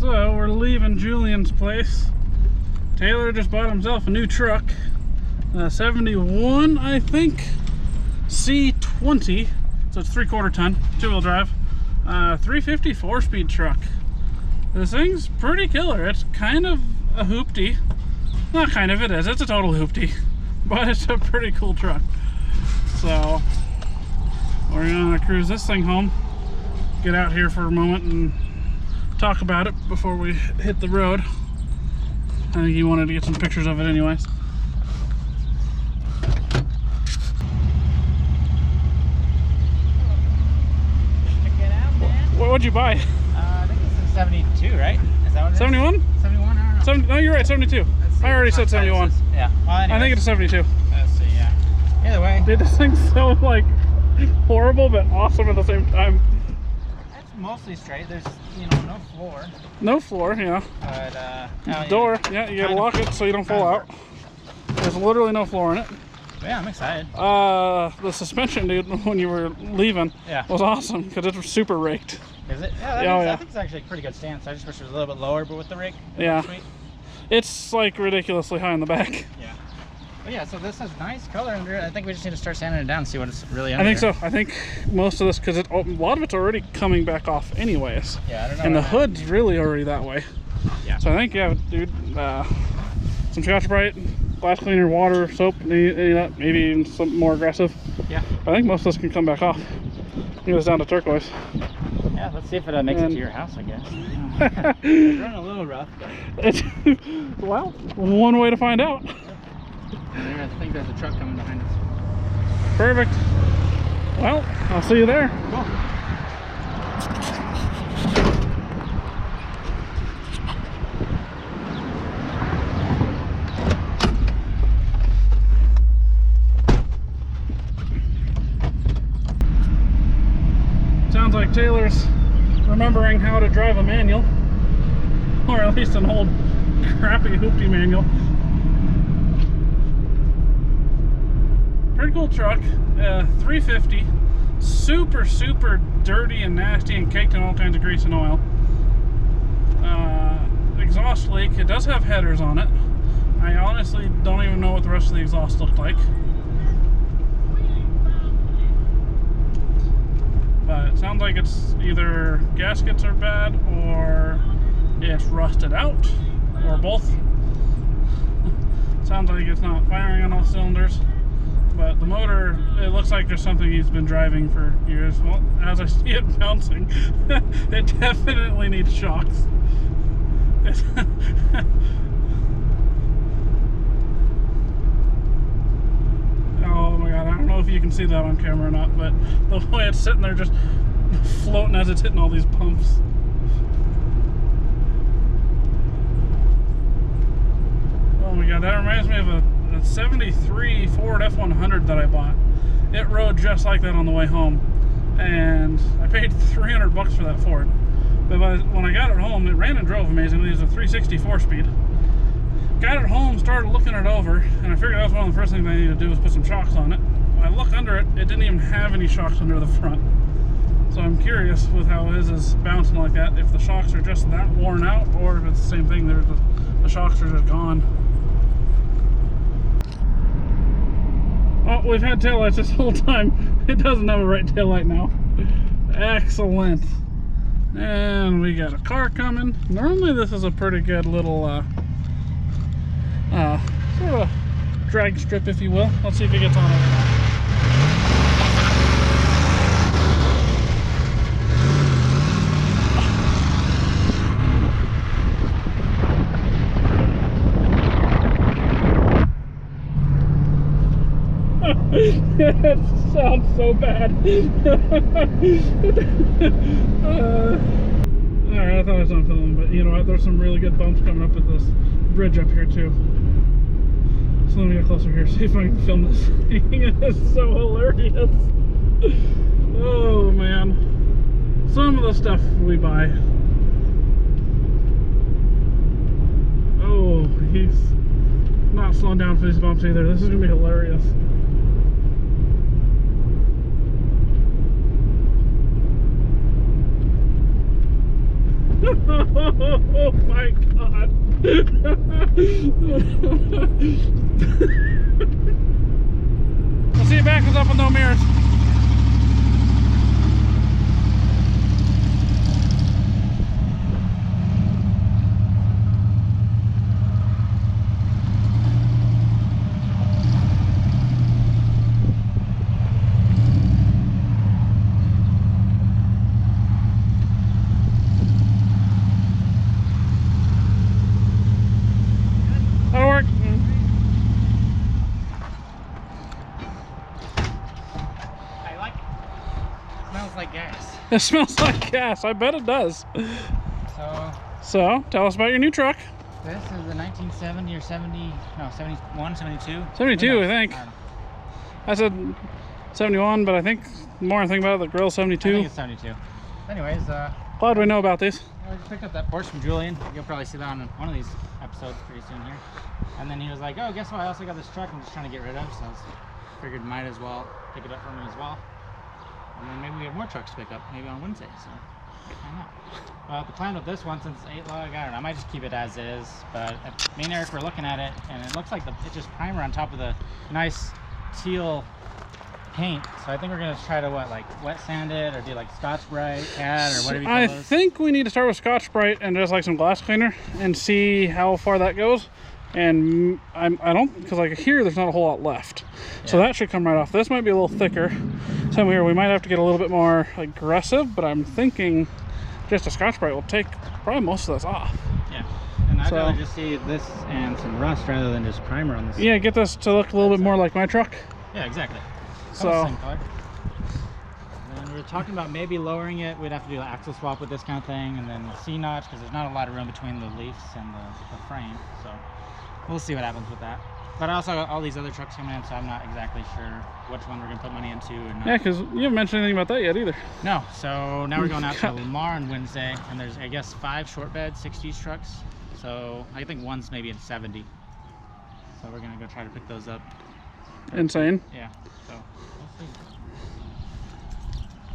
So we're leaving Julian's place. Taylor just bought himself a new truck, 71, I think, C20. So it's 3/4 ton, 2-wheel drive, 350 4-speed truck. This thing's pretty killer. It's kind of a hooptie. Not kind of, it is. It's a total hooptie, but it's a pretty cool truck. So we're gonna cruise this thing home, get out here for a moment and talk about it before we hit the road. I think he wanted to get some pictures of it anyways. What'd you buy? I think this is 72, right? Is that what it is? 71? 71, I don't know. 70, no, you're right, 72. I already said 71. Yeah. Well, anyways, I think it's 72. let's see, yeah. Either way. Dude, this thing's so, like, horrible but awesome at the same time. It's mostly straight. There's, you know, no floor. No floor, yeah. But, door, yeah, you gotta lock it so you don't fall out. There's literally no floor in it. Yeah, I'm excited. The suspension, dude, when you were leaving, was awesome because it was super raked. Is it? Yeah, I think it's actually a pretty good stance. I just wish it was a little bit lower, but with the rake, sweet. It's like ridiculously high in the back. Yeah. But yeah, so this has nice color under it. I think we just need to start sanding it down and see what it's really under. I think so. I think most of this, because a lot of it's already coming back off anyways. Yeah, I don't know. And the hood's really already that way. Yeah. So I think, yeah, dude, some Scotch-Brite, glass cleaner, water, soap, any of that, maybe even something more aggressive. Yeah. I think most of this can come back off. Get us down to turquoise. Yeah, let's see if it makes it to your house, I guess. It's running a little rough, but... Well, one way to find out. I think there's a truck coming behind us. Perfect. Well, I'll see you there. Cool. Sounds like Taylor's remembering how to drive a manual, or at least an old crappy hooptie manual. Pretty cool truck, 350, super dirty and nasty and caked in all kinds of grease and oil. Exhaust leak, it does have headers on it. I honestly don't even know what the rest of the exhaust looked like. But it sounds like it's either gaskets are bad or it's rusted out or both. Sounds like it's not firing on all cylinders. But the motor, it looks like there's something he's been driving for years. Well, as I see it bouncing, it definitely needs shocks. Oh my god, I don't know if you can see that on camera or not, but the way it's sitting there just floating as it's hitting all these pumps. Oh my god, that reminds me of a 73 Ford F100 that I bought. It rode just like that on the way home, and I paid $300 for that Ford. But when I got it home, it ran and drove amazingly. It was a 360 4-speed. Got it home, started looking it over, and I figured that was one of the first things I needed to do was put some shocks on it. When I look under it, it didn't even have any shocks under the front. So I'm curious with how his is bouncing like that, if the shocks are just that worn out, or if it's the same thing, the shocks are just gone. Oh, we've had taillights this whole time. It doesn't have a right taillight now. Excellent. And we got a car coming. Normally this is a pretty good little sort of drag strip, if you will. Let's see if he gets on it. It sounds so bad. Alright, I thought I was on film, but you know what? There's some really good bumps coming up with this bridge up here too. So let me get closer here, see if I can film this thing. It's so hilarious. Oh man. Some of the stuff we buy. Oh, he's not slowing down for these bumps either. This is gonna be hilarious. Oh my god. We'll see you back up with no mirrors. That'll work. I like it. Smells like gas. It smells like gas. I bet it does. So, tell us about your new truck. This is the 1970 or 70, no, 71, 72? 72, I think. I don't know. I said 71, but I think the more I think about it, the grill's 72. I think it's 72. Anyways, Glad we know about these. I just picked up that Porsche from Julian. You'll probably see that on one of these episodes pretty soon here. And then he was like, oh, guess what? I also got this truck I'm just trying to get rid of. So I figured might as well pick it up from him as well. And then maybe we have more trucks to pick up, maybe on Wednesday. So why not? The plan with this one, since it's 8 lug, I don't know, I might just keep it as is. But me and Eric were looking at it, and it looks like it's just primer on top of the nice teal paint. So I think we're gonna try to wet sand it, or do like Scotch-Brite, CAD, or whatever you call I those. think we need to start with Scotch-Brite and just like some glass cleaner and see how far that goes. And I don't, because like here there's not a whole lot left, so that should come right off. This might be a little thicker. Same here, we might have to get a little bit more aggressive, but I'm thinking just a Scotch-Brite will take probably most of this off. Yeah, and I'd rather just see this and some rust rather than just primer on this. Yeah, get this to look a little bit more like my truck. Yeah, exactly. So same color. And we were talking about maybe lowering it. We'd have to do an axle swap with this kind of thing, and then C-notch, because there's not a lot of room between the leaves and the frame. So we'll see what happens with that. But I also got all these other trucks coming in, so I'm not exactly sure which one we're going to put money into or not. Yeah, because you haven't mentioned anything about that yet either. No, so now we're going out to Lamar on Wednesday, and there's, I guess, 5 short bed 60s trucks. So I think one's maybe at 70. So we're going to go try to pick those up. Insane. Yeah, so we'll see.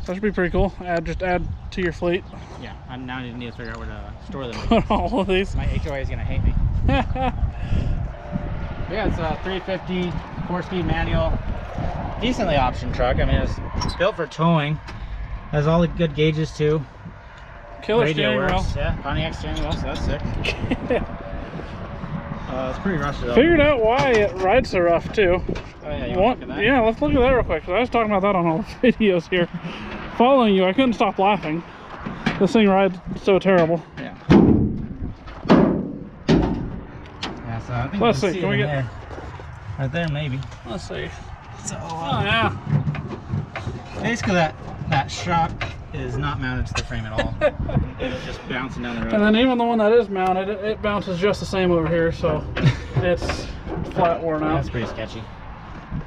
That should be pretty cool. Just add to your fleet. Yeah, I now need to figure out where to store them. Put all of these. My HOA is going to hate me. Yeah, it's a 350 4-speed manual, decently optioned truck. I mean, it's built for towing. Has all the good gauges too. Killer Radio steering wheel. works. Yeah, Pontiac steering wheel, so that's sick. It's pretty rusty though. Figured out why it rides so rough too. Oh yeah, you want to look at that? Yeah, let's look at that real quick, because I was talking about that on all the videos here. Following you, I couldn't stop laughing. This thing rides so terrible. Yeah. Yeah, so I think Let's see, can we get there. Right there, maybe. Let's see. So, Oh yeah. basically that shock is not mounted to the frame at all. It's just bouncing down the road. And then even the one that is mounted, it bounces just the same over here, so it's flat worn out. That's pretty sketchy.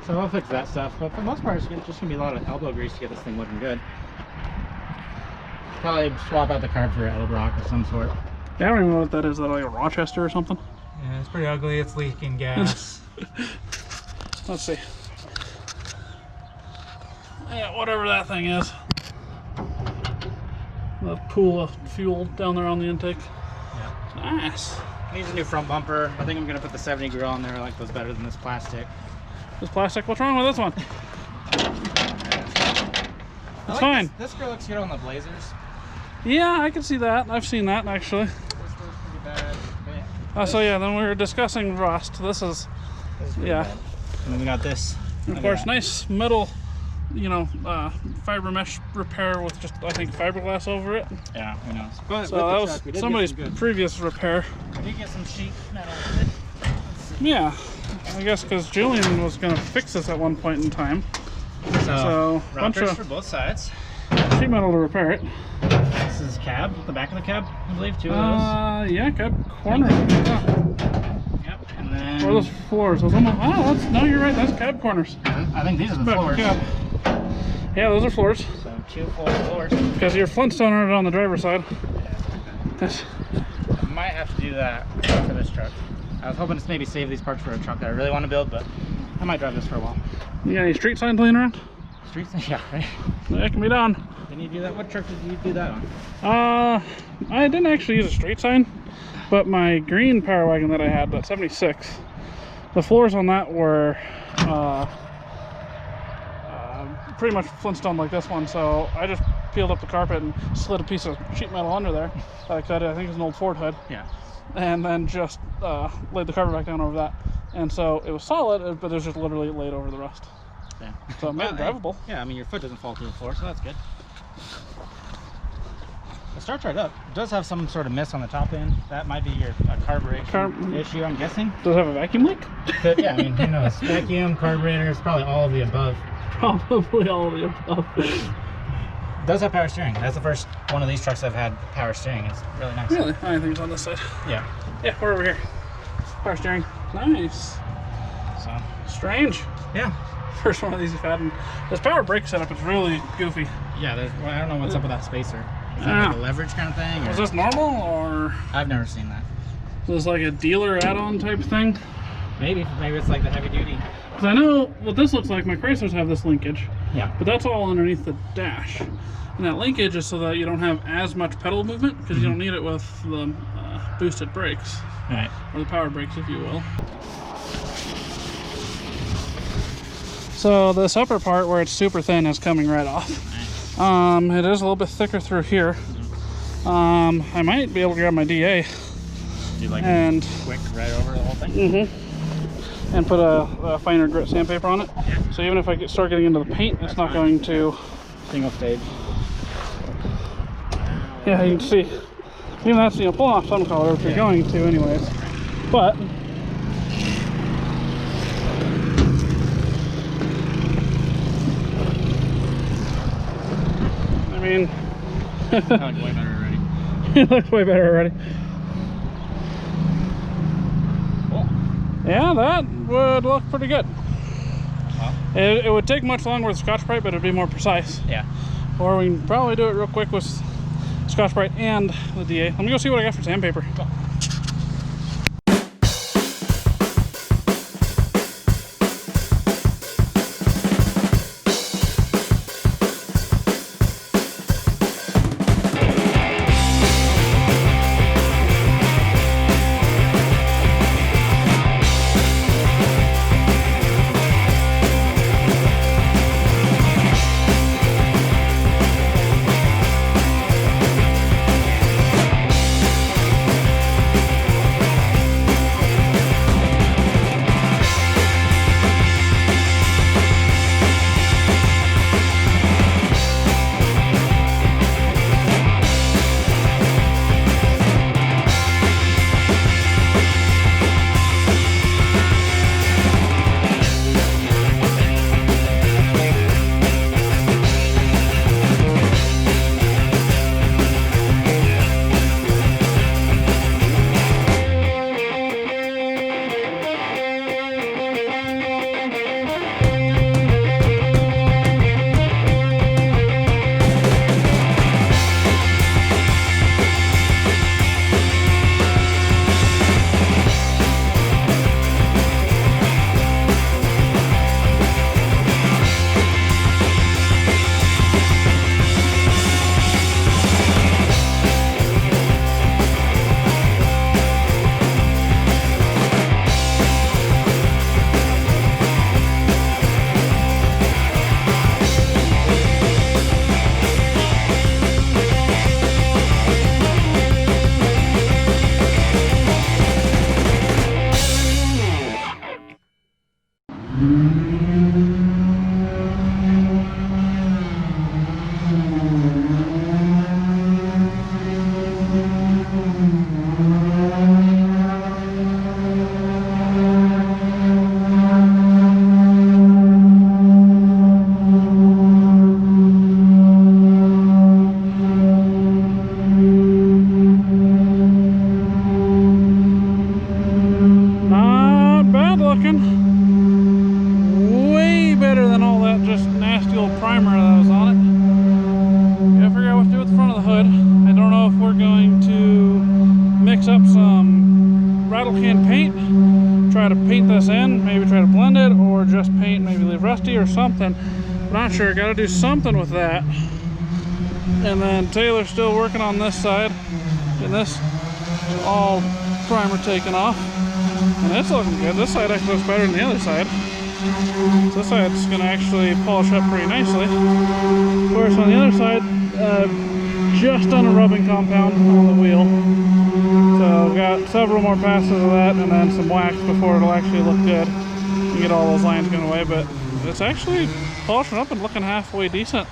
So I'll fix that stuff, but for the most part it's just gonna be a lot of elbow grease to get this thing looking good. Probably swap out the carb for an Edelbrock of some sort. Yeah, I don't even know what that is. Is that like a Rochester or something? Yeah, it's pretty ugly. It's leaking gas. Let's see. Yeah, whatever that thing is. The pool of fuel down there on the intake. Yeah. Nice. Needs a new front bumper. I think I'm gonna put the 70 grill on there. I like those better than this plastic. This plastic, what's wrong with this one? It's fine. This grill looks good on the Blazers. Yeah, I can see that. I've seen that actually. This looks pretty bad. Yeah. So yeah, then we were discussing rust. This is yeah. Bad. And then we got this. And of course, nice metal, you know, fiber mesh repair with just, I think, fiberglass over it. Yeah, who knows. But so that was somebody's previous repair. We did get some sheet metal with it. Yeah, I guess because Julian was going to fix this at one point in time. So bunch of for both sides. sheet metal to repair it. This is cab, the back of the cab, I believe, 2 of those. Yeah, cab corner. Yeah. Yep, and then... Or those floors. Those almost, no, you're right, that's cab corners. I think these are the Back floors. cab. Yeah, those are floors. So 2 full floors. Because your Flintstone are on the driver's side. That's, I might have to do that for this truck. I was hoping to maybe save these parts for a truck that I really want to build, but I might drive this for a while. you got any street signs laying around? Streets? Yeah, right. That can be done. Didn't you do that? What truck did you do that on? I didn't actually use a street sign, but my green Power Wagon that I had, that 76, the floors on that were pretty much Flintstone like this one, so I just peeled up the carpet and slid a piece of sheet metal under there that I cut. I think it was an old Ford hood. Yeah. And then just laid the carpet back down over that. And so it was solid, but it was just literally laid over the rust. Yeah. So it made it drivable. Yeah, I mean, your foot doesn't fall through the floor, so that's good. It starts right up. It does have some sort of mist on the top end. That might be your carburetor issue, I'm guessing. Does it have a vacuum leak? Yeah, I mean, who knows? Vacuum, carburetors, probably all of the above. Probably all of the above. It does have power steering. That's the first one of these trucks I've had power steering. It's really nice. Really? I think it's on this side. Yeah. Yeah, we're over here. Power steering. Nice. So. Strange. Yeah. First one of these you've had. And this power brake setup is really goofy. Yeah, well, I don't know what's up with that spacer. Is that like a leverage kind of thing? Or? Is this normal, or? I've never seen that. Is this like a dealer add-on type thing? Maybe it's like the heavy duty. Because I know what this looks like. My Chryslers have this linkage. Yeah. But that's all underneath the dash. And that linkage is so that you don't have as much pedal movement, because you don't need it with the boosted brakes. Right. Or the power brakes, if you will. So this upper part where it's super thin is coming right off. Nice. It is a little bit thicker through here. I might be able to grab my DA. Do like and quick right over the whole thing? Mm-hmm. And put a finer grit sandpaper on it. Yeah. So even if I start getting into the paint, it's not going to... Single stage. Yeah, you can see. Even that's, you know, pulling off some color, which you're going to anyways. But... I mean... That looks way better already. It looks way better already. Cool. Yeah, that would look pretty good. Well, it would take much longer with Scotch-Brite, but it'd be more precise. Yeah. Or we can probably do it real quick with Scotch-Brite and the DA. Let me go see what I got for sandpaper. Cool. Or something. I'm not sure. Got to do something with that. And then Taylor's still working on this side. And this is all primer taken off. And it's looking good. This side actually looks better than the other side. So this side's going to actually polish up pretty nicely. Of course, on the other side, just done a rubbing compound on the wheel. So we've got several more passes of that and then some wax before it'll actually look good. You get all those lines going away, but it's actually polishing up and looking halfway decent.